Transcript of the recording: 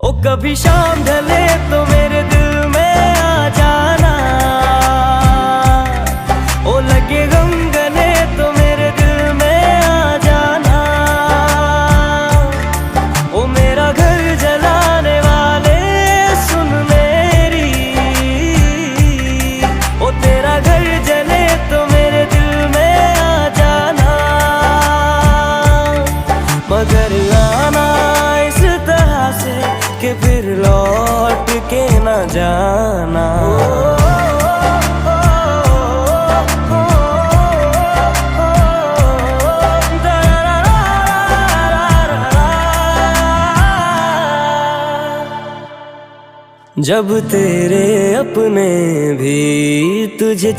ओ कभी शाम ढले तो मेरे दिल में आ जाना, ओ लगे गम गले तो मेरे दिल में आ जाना। ओ मेरा घर जलाने वाले सुन मेरी, ओ तेरा घर जले तो मेरे दिल में आ जाना। मगर आना इस तरह से कि फिर लौट के न जाना। जब तेरे अपने भी तुझे